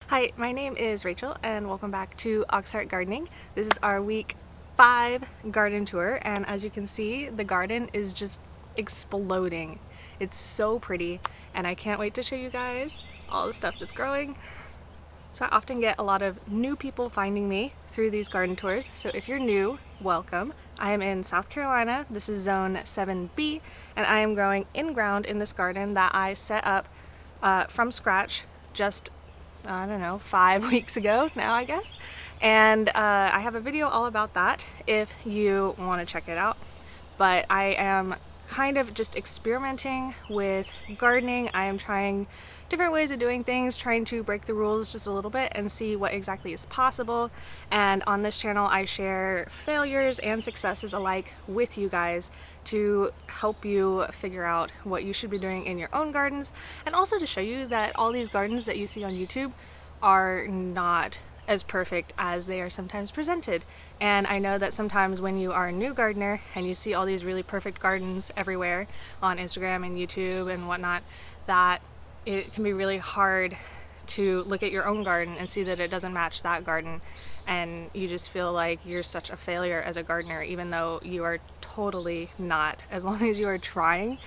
Hi, my name is Rachel and welcome back to Auxhart Gardening. This is our week 5 garden tour, and as you can see, the garden is just exploding. It's so pretty and I can't wait to show you guys all the stuff that's growing. So I often get a lot of new people finding me through these garden tours, so if you're new, welcome. I am in South Carolina. This is zone 7B and I am growing in ground in this garden that I set up from scratch just I don't know, 5 weeks ago now, I guess. And I have a video all about that if you want to check it out. But I am kind of just experimenting with gardening. I am trying different ways of doing things, trying to break the rules just a little bit and see what exactly is possible. And on this channel I share failures and successes alike with you guys to help you figure out what you should be doing in your own gardens, and also to show you that all these gardens that you see on YouTube are not as perfect as they are sometimes presented. And I know that sometimes when you are a new gardener and you see all these really perfect gardens everywhere on Instagram and YouTube and whatnot, that it can be really hard to look at your own garden and see that it doesn't match that garden, and you just feel like you're such a failure as a gardener, even though you are totally not. As long as you are trying,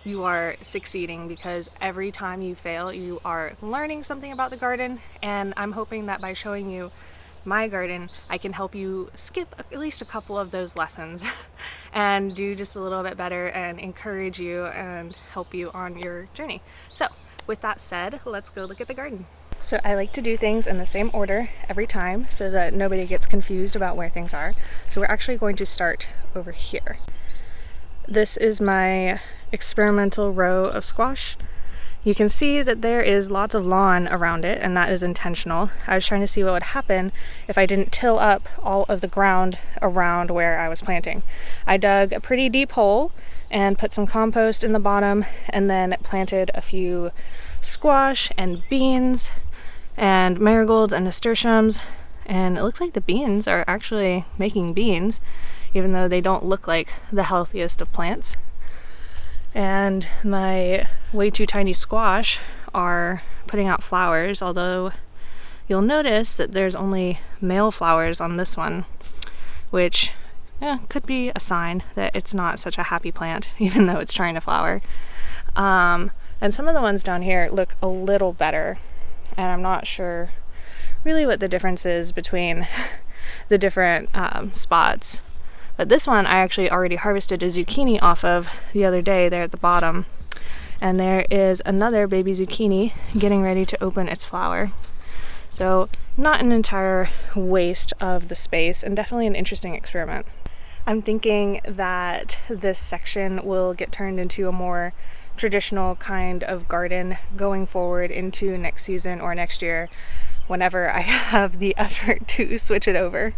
you are succeeding, because every time you fail you are learning something about the garden, and I'm hoping that by showing you my garden I can help you skip at least a couple of those lessons and do just a little bit better and encourage you and help you on your journey. So with that said, let's go look at the garden. So I like to do things in the same order every time so that nobody gets confused about where things are. So we're actually going to start over here. This is my experimental row of squash. You can see that there is lots of lawn around it, and that is intentional. I was trying to see what would happen if I didn't till up all of the ground around where I was planting. I dug a pretty deep hole and put some compost in the bottom, and then planted a few squash and beans and marigolds and nasturtiums, and it looks like the beans are actually making beans, even though they don't look like the healthiest of plants. And my way too tiny squash are putting out flowers, although you'll notice that there's only male flowers on this one, which could be a sign that it's not such a happy plant, even though it's trying to flower. And some of the ones down here look a little better, and I'm not sure really what the difference is between the different spots. But this one I actually already harvested a zucchini off of the other day there at the bottom. And there is another baby zucchini getting ready to open its flower. So not an entire waste of the space, and definitely an interesting experiment. I'm thinking that this section will get turned into a more traditional kind of garden going forward into next season or next year, whenever I have the effort to switch it over.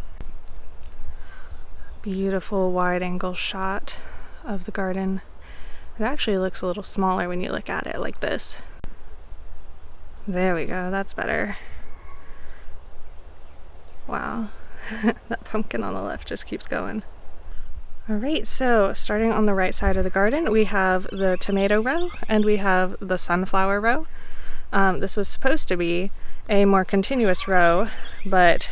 Beautiful wide angle shot of the garden. It actually looks a little smaller when you look at it like this. There we go, that's better. Wow, that pumpkin on the left just keeps going. Alright, so starting on the right side of the garden, we have the tomato row and we have the sunflower row. This was supposed to be a more continuous row, but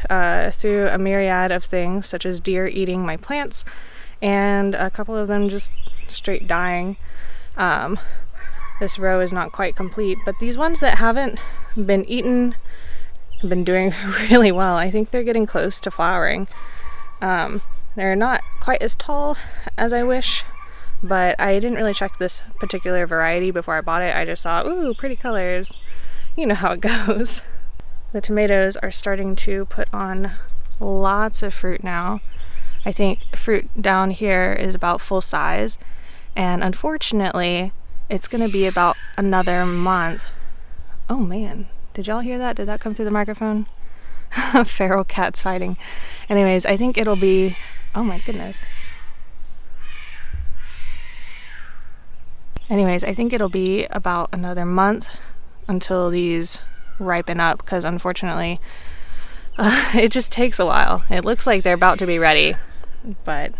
through a myriad of things, such as deer eating my plants and a couple of them just straight dying, this row is not quite complete. But these ones that haven't been eaten have been doing really well. I think they're getting close to flowering. They're not quite as tall as I wish, but I didn't really check this particular variety before I bought it. I just saw, ooh, pretty colors. You know how it goes. The tomatoes are starting to put on lots of fruit now. I think fruit down here is about full size, and unfortunately it's gonna be about another month. Oh man, did y'all hear that? Did that come through the microphone? Feral cats fighting. Anyways, I think it'll be, oh my goodness. Anyways, I think it'll be about another month until these ripen up, because unfortunately it just takes a while. It looks like they're about to be ready, but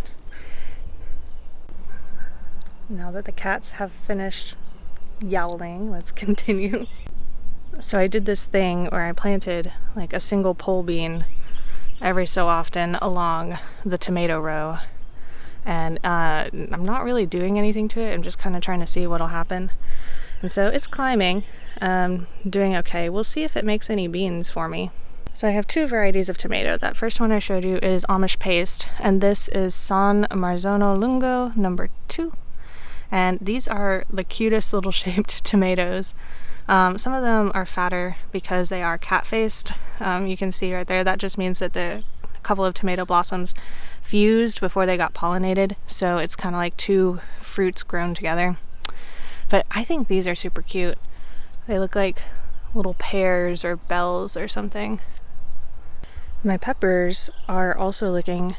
now that the cats have finished yowling, let's continue. So I did this thing where I planted like a single pole bean every so often along the tomato row, and I'm not really doing anything to it. I'm just kind of trying to see what'll happen. And so it's climbing, doing okay. We'll see if it makes any beans for me. So I have two varieties of tomato. That first one I showed you is Amish paste, and this is San Marzano Lungo number 2. And these are the cutest little shaped tomatoes. Some of them are fatter because they are cat-faced. You can see right there, that just means that the couple of tomato blossoms fused before they got pollinated. So it's kind of like two fruits grown together. But I think these are super cute. They look like little pears or bells or something. My peppers are also looking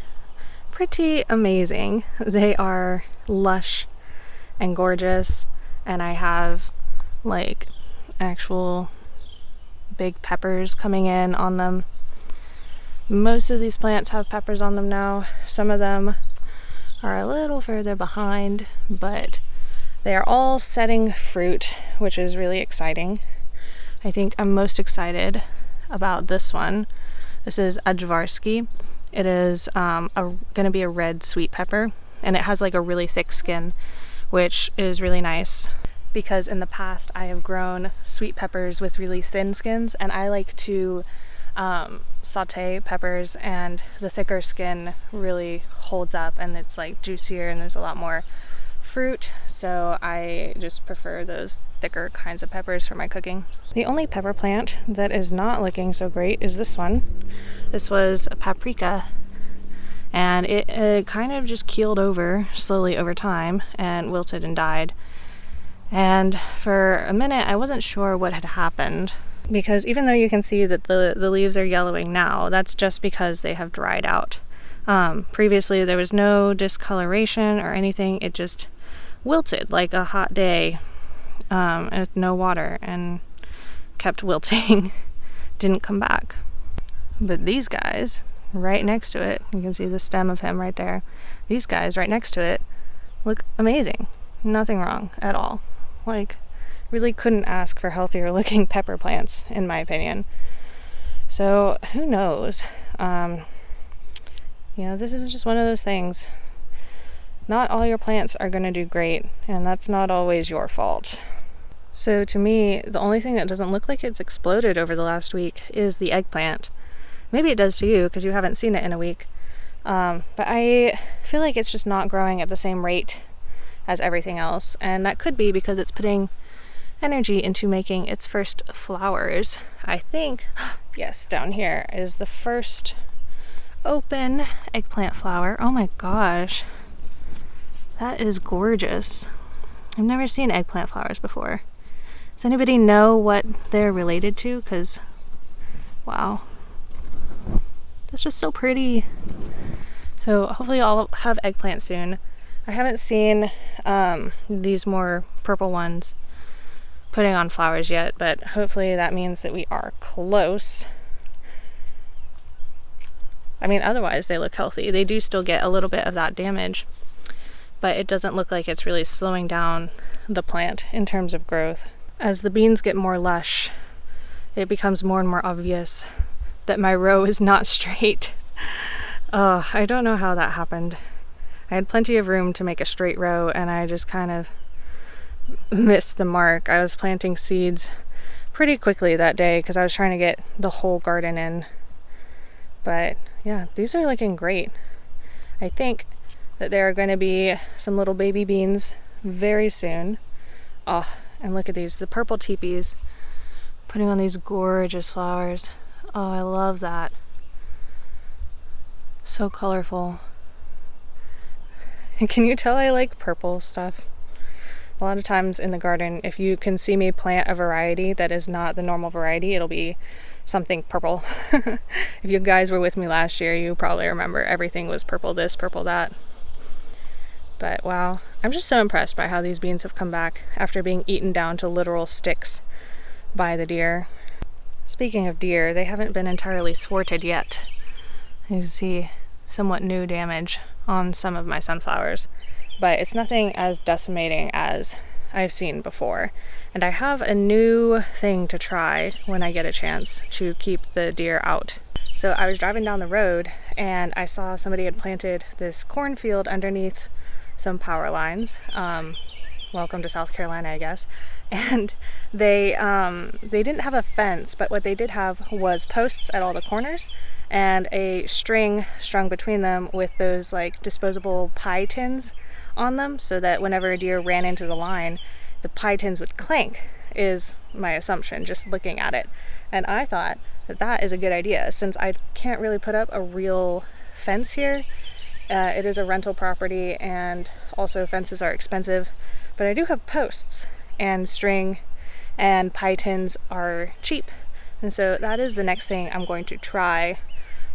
pretty amazing. They are lush and gorgeous, and I have like actual big peppers coming in on them. Most of these plants have peppers on them now. Some of them are a little further behind, but they are all setting fruit, which is really exciting. I think I'm most excited about this one. This is Ajvarsky. It is going to be a red sweet pepper, and it has like a really thick skin, which is really nice because in the past I have grown sweet peppers with really thin skins, and I like to saute peppers, and the thicker skin really holds up and it's like juicier and there's a lot more fruit, so I just prefer those thicker kinds of peppers for my cooking. The only pepper plant that is not looking so great is this one. This was a paprika, and it kind of just keeled over slowly over time and wilted and died. And for a minute I wasn't sure what had happened, because even though you can see that the leaves are yellowing now, that's just because they have dried out. Previously there was no discoloration or anything, it just wilted like a hot day with no water and kept wilting. Didn't come back. But these guys right next to it, you can see the stem of him right there, these guys right next to it look amazing. Nothing wrong at all. Like, really couldn't ask for healthier looking pepper plants in my opinion. So who knows, you know, this is just one of those things. Not all your plants are going to do great, and that's not always your fault. So to me, the only thing that doesn't look like it's exploded over the last week is the eggplant. Maybe it does to you because you haven't seen it in a week. But I feel like it's just not growing at the same rate as everything else, and that could be because it's putting energy into making its first flowers. I think, yes, down here is the first open eggplant flower. Oh my gosh, that is gorgeous. I've never seen eggplant flowers before. Does anybody know what they're related to? Because, wow, that's just so pretty. So hopefully I'll have eggplant soon. I haven't seen these more purple ones putting on flowers yet, but hopefully that means that we are close. I mean, otherwise they look healthy. They do still get a little bit of that damage, but it doesn't look like it's really slowing down the plant in terms of growth. As the beans get more lush, it becomes more and more obvious that my row is not straight. I don't know how that happened. I had plenty of room to make a straight row, and I just kind of missed the mark. I was planting seeds pretty quickly that day because I was trying to get the whole garden in. But yeah, these are looking great. I think that there are going to be some little baby beans very soon. Oh, and look at these, the purple teepees putting on these gorgeous flowers. Oh, I love that. So colorful. Can you tell I like purple stuff? A lot of times in the garden, if you can see me plant a variety that is not the normal variety, it'll be something purple. If you guys were with me last year, you probably remember everything was purple this, purple that. But wow, I'm just so impressed by how these beans have come back after being eaten down to literal sticks by the deer. Speaking of deer, they haven't been entirely thwarted yet. You can see somewhat new damage on some of my sunflowers, but it's nothing as decimating as I've seen before. And I have a new thing to try when I get a chance to keep the deer out. So I was driving down the road and I saw somebody had planted this cornfield underneath some power lines. Welcome to South Carolina, I guess. And they didn't have a fence, but what they did have was posts at all the corners and a string strung between them with those like disposable pie tins on them, so that whenever a deer ran into the line, the pie tins would clank, is my assumption, just looking at it. And I thought that that is a good idea, since I can't really put up a real fence here. It is a rental property, and also fences are expensive, but I do have posts, and string and pie tins are cheap. And so that is the next thing I'm going to try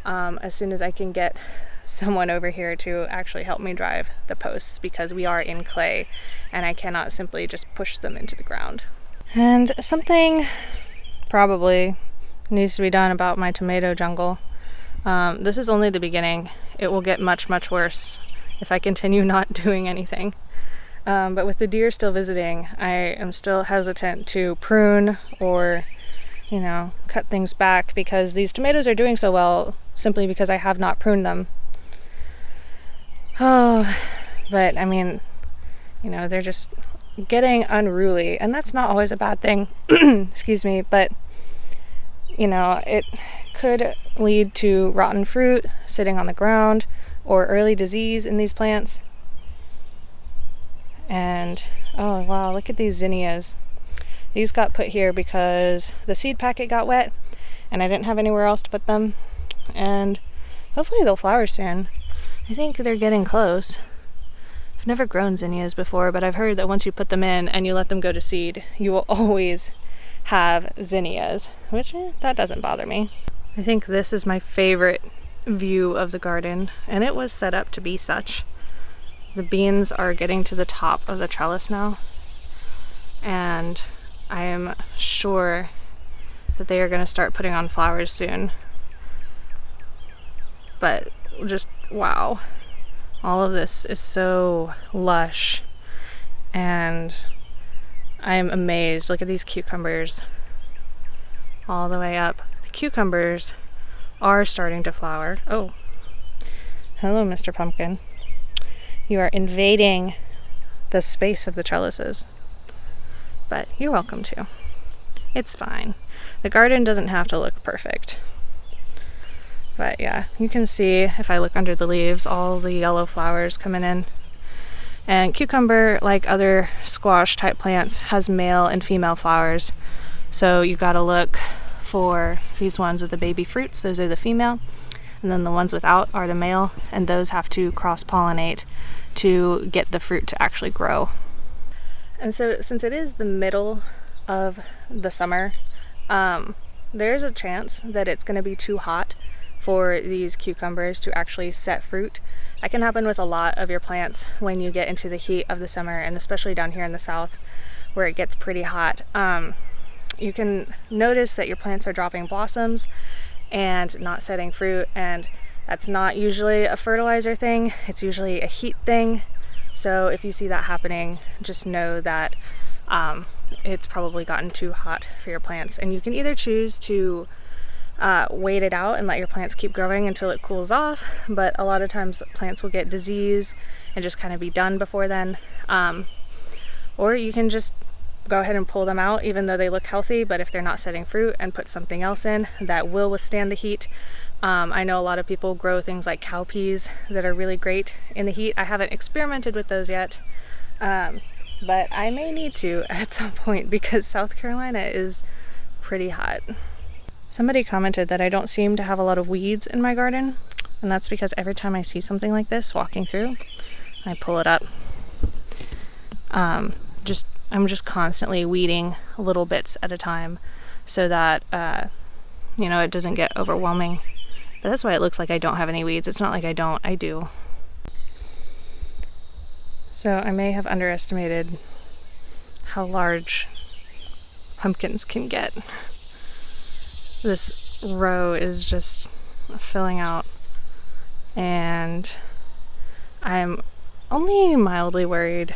as soon as I can get someone over here to actually help me drive the posts, because we are in clay and I cannot simply just push them into the ground. And something probably needs to be done about my tomato jungle. This is only the beginning. It will get much, much worse if I continue not doing anything. But with the deer still visiting, I am still hesitant to prune or, you know, cut things back, because these tomatoes are doing so well simply because I have not pruned them. Oh, but I mean, you know, they're just getting unruly, and that's not always a bad thing. Excuse me, but you know, it could lead to rotten fruit sitting on the ground or early disease in these plants. And oh wow, look at these zinnias. These got put here because the seed packet got wet and I didn't have anywhere else to put them, and hopefully they'll flower soon. I think they're getting close. I've never grown zinnias before, but I've heard that once you put them in and you let them go to seed, you will always have zinnias, which that doesn't bother me. I think this is my favorite view of the garden, and it was set up to be such. The beans are getting to the top of the trellis now, and I am sure that they are going to start putting on flowers soon. But just wow, all of this is so lush, and I am amazed. Look at these cucumbers all the way up. The cucumbers are starting to flower. Oh, hello, Mr. Pumpkin. You are invading the space of the trellises, but you're welcome to. It's fine. The garden doesn't have to look perfect. But yeah, you can see if I look under the leaves, all the yellow flowers coming in. And cucumber, like other squash type plants, has male and female flowers. So you gotta look for these ones with the baby fruits, those are the female. And then the ones without are the male, and those have to cross-pollinate to get the fruit to actually grow. And so since it is the middle of the summer, there's a chance that it's gonna be too hot for these cucumbers to actually set fruit. That can happen with a lot of your plants when you get into the heat of the summer, and especially down here in the south where it gets pretty hot. You can notice that your plants are dropping blossoms and not setting fruit, and that's not usually a fertilizer thing, it's usually a heat thing. So if you see that happening, just know that it's probably gotten too hot for your plants, and you can either choose to wait it out and let your plants keep growing until it cools off, but a lot of times plants will get disease and just kind of be done before then. Or you can just go ahead and pull them out even though they look healthy, but if they're not setting fruit, and put something else in that will withstand the heat. I know a lot of people grow things like cowpeas that are really great in the heat. I haven't experimented with those yet, but I may need to at some point because South Carolina is pretty hot. Somebody commented that I don't seem to have a lot of weeds in my garden, and that's because every time I see something like this walking through, I pull it up. I'm just constantly weeding little bits at a time so that you know, it doesn't get overwhelming. But that's why it looks like I don't have any weeds. It's not like I don't, I do. So I may have underestimated how large pumpkins can get. This row is just filling out, and I'm only mildly worried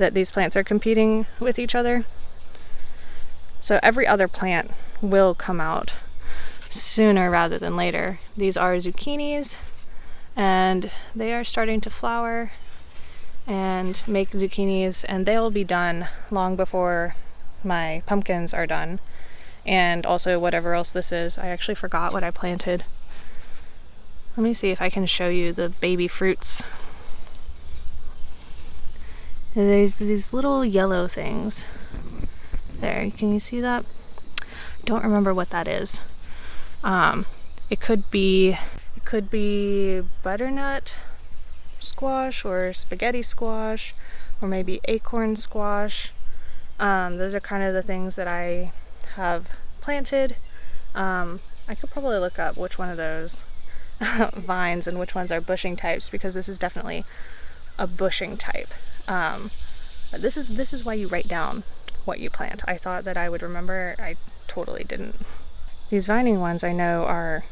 that these plants are competing with each other. So every other plant will come out sooner rather than later. These are zucchinis, and they are starting to flower and make zucchinis, and they'll be done long before my pumpkins are done, and also whatever else this is. I actually forgot what I planted. Let me see if I can show you the baby fruits. There's these little yellow things. There, can you see that? Don't remember what that is. It could be butternut squash or spaghetti squash, or maybe acorn squash. Those are kind of the things that I have planted. I could probably look up which one of those vines and which ones are bushing types, because this is definitely a bushing type. But this is why you write down what you plant. I thought that I would remember. I totally didn't. These vining ones I know are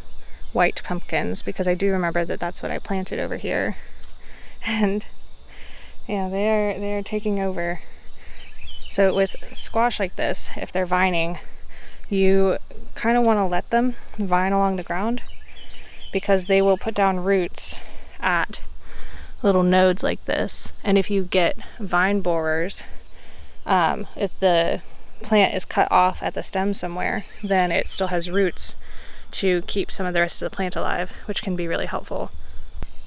white pumpkins, because I do remember that that's what I planted over here. And yeah, they are taking over. So with squash like this, if they're vining, you kind of want to let them vine along the ground, because they will put down roots at little nodes like this. And if you get vine borers, if the plant is cut off at the stem somewhere, then it still has roots to keep some of the rest of the plant alive, which can be really helpful.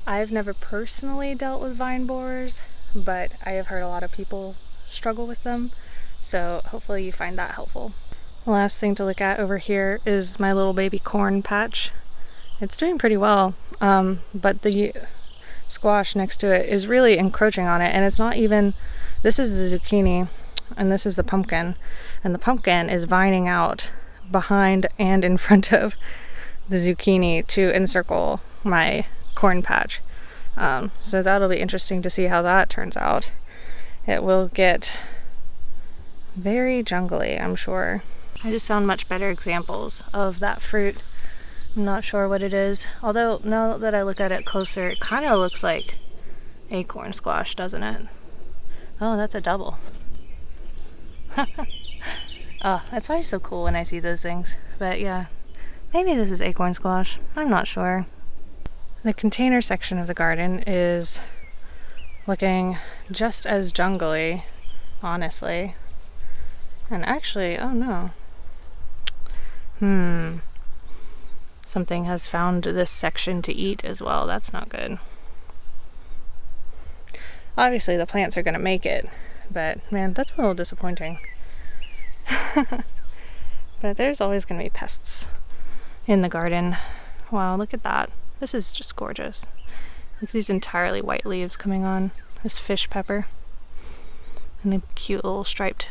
I've never personally dealt with vine borers, but I have heard a lot of people struggle with them, so hopefully you find that helpful. The last thing to look at over here is my little baby corn patch. It's doing pretty well, but the squash next to it is really encroaching on it, and it's not even, this is the zucchini and this is the pumpkin, and the pumpkin is vining out behind and in front of the zucchini to encircle my corn patch. So that'll be interesting to see how that turns out. It will get very jungly, I'm sure. I just found much better examples of that fruit. I'm not sure what it is, although now that I look at it closer, it kind of looks like acorn squash, doesn't it? Oh, that's a double. Oh, that's always so cool when I see those things. But yeah, maybe this is acorn squash. I'm not sure. The container section of the garden is looking just as jungly, honestly. And actually, oh no. Something has found this section to eat as well. That's not good. Obviously the plants are going to make it, but man, that's a little disappointing. But there's always going to be pests in the garden. Wow, look at that. This is just gorgeous. Look at these entirely white leaves coming on. This fish pepper. And the cute little striped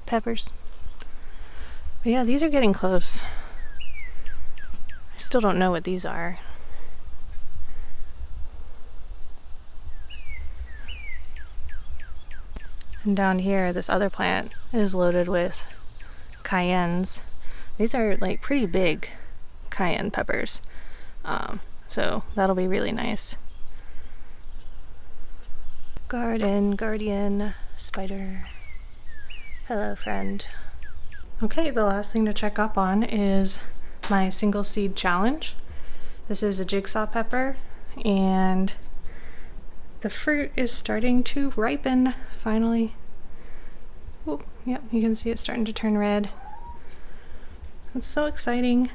peppers. But yeah, these are getting close. I still don't know what these are. And down here, this other plant is loaded with cayennes. These are like pretty big cayenne peppers. So that'll be really nice. Guardian, spider. Hello, friend. Okay, the last thing to check up on is my single seed challenge. This is a jigsaw pepper, and the fruit is starting to ripen finally. Oh, yep, you can see it starting to turn red. It's so exciting.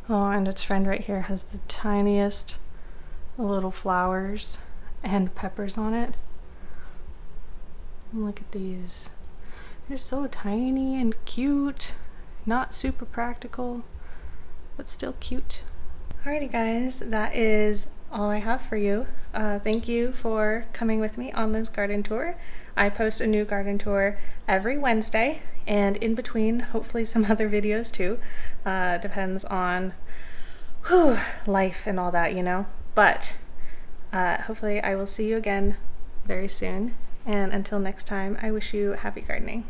Oh, and its friend right here has the tiniest little flowers and peppers on it. Look at these. They're so tiny and cute. Not super practical, but still cute. Alrighty guys, that is all I have for you. Thank you for coming with me on this garden tour. I post a new garden tour every Wednesday, and in between, hopefully some other videos too. Depends on life and all that, you know. But hopefully I will see you again very soon. And until next time, I wish you happy gardening.